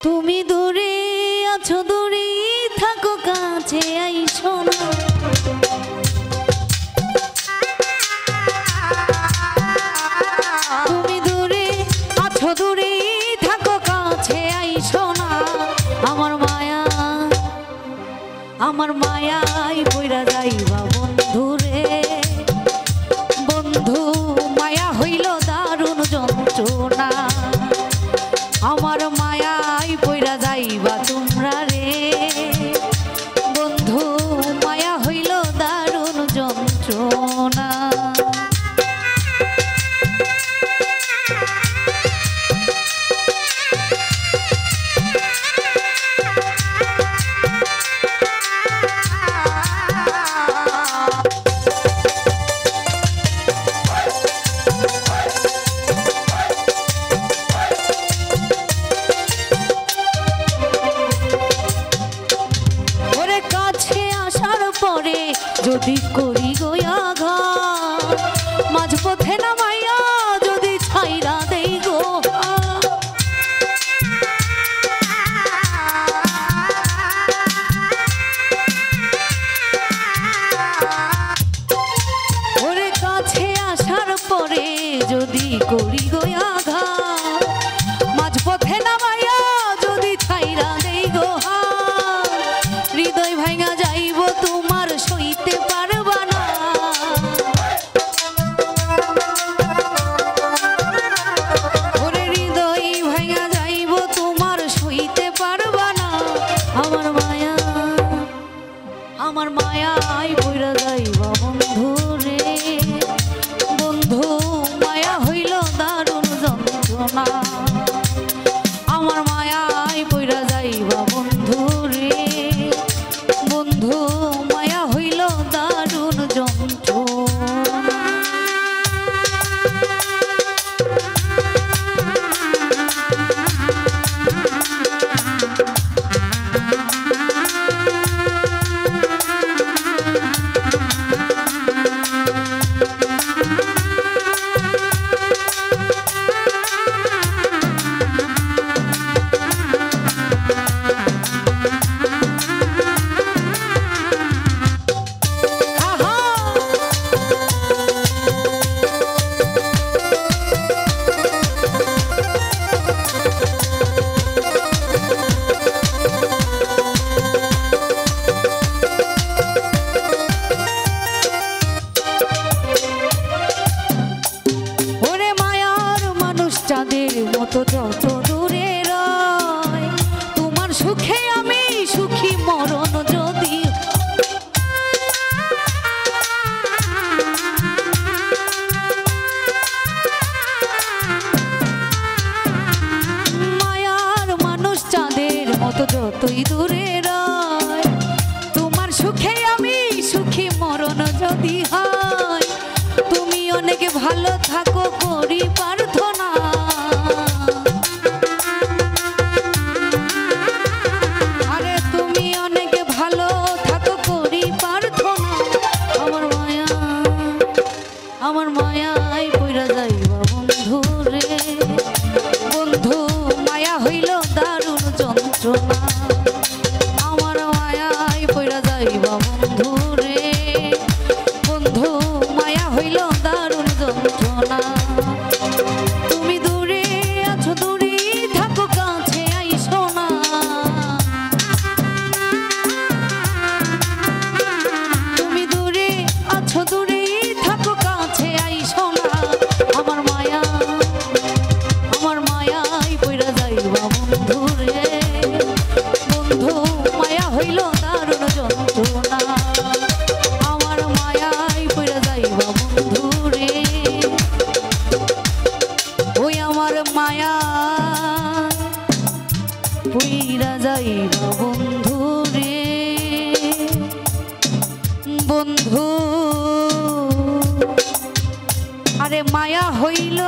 তুমি দূরে আছো, দূরে থাকো, কাছে আইসো না। তুমি দূরে আছো, দূরে থাকো, কাছে আইসো না। আমার মায়ায় পইরা যাইবা বন্ধুরে। বন্ধু মায়া হইল দারুণ যন্ত্রণা। আমার মায়ায় পইরা যাইবা তোমরা রে। বন্ধু মায়া হইল দারুণ যন্ত্রণা। যদি করি গোয়াঘাত, মাঝপথে নামাইয়া যদি ছাইরা দেই গো। ওরে কাছে আসার পরে যদি করি গোয়াঘাত, মাঝপথে নামাইয়া যদি ছাইরা দেই গো। হৃদয় ভাঙা যাইব তোমার সইতে পারবা না। ওরে হৃদয় ভাঙা যাইব তোমার সইতে পারবা না। আমার মায়ায় পইরা যাইবা বন্ধু রে। বন্ধু মায়া হইল দারুণ যন্ত্রণা। আমার মায়ায় পইরা যাইবা বন্ধু রে। বন্ধু মায়া হইল দারুণ যন্ত্রণা। মতো যত দূরে রয়, তোমার সুখে আমি সুখী মরণ যদি। মায়ার মানুষ চাঁদের মতো যতই দূরে রয়, তোমার সুখে আমি সুখী মরণ যদি হয়। তুমি অনেক ভালো থাকো করি প্রার্থনা। আমার মায়ায় পইরা যাইবা বন্ধু রে। বন্ধু মায়া হইল দারুণ যন্ত্রণা। আমার মায়ায় পইরা যাইবা বন্ধু রে। বন্ধু মায়া হইল দারুণ যন্ত্রণা। তুমি দূরে আছো, দূরে থাকো, কাছে আইসো না। তুমি দূরে আছো, দূরে থাকো, কাছে আইসো না। আমার মায়ায় পইরা যাইবা বন্ধু রে। বন্ধু মায়া হইল দারুণ যন্ত্রণা। আমার মায়ায় পইরা যাইবা বন্ধু রে। ওই আমার মায়া পইরা যাইবা বন্ধু রে। বন্ধু আরে মায়া হইল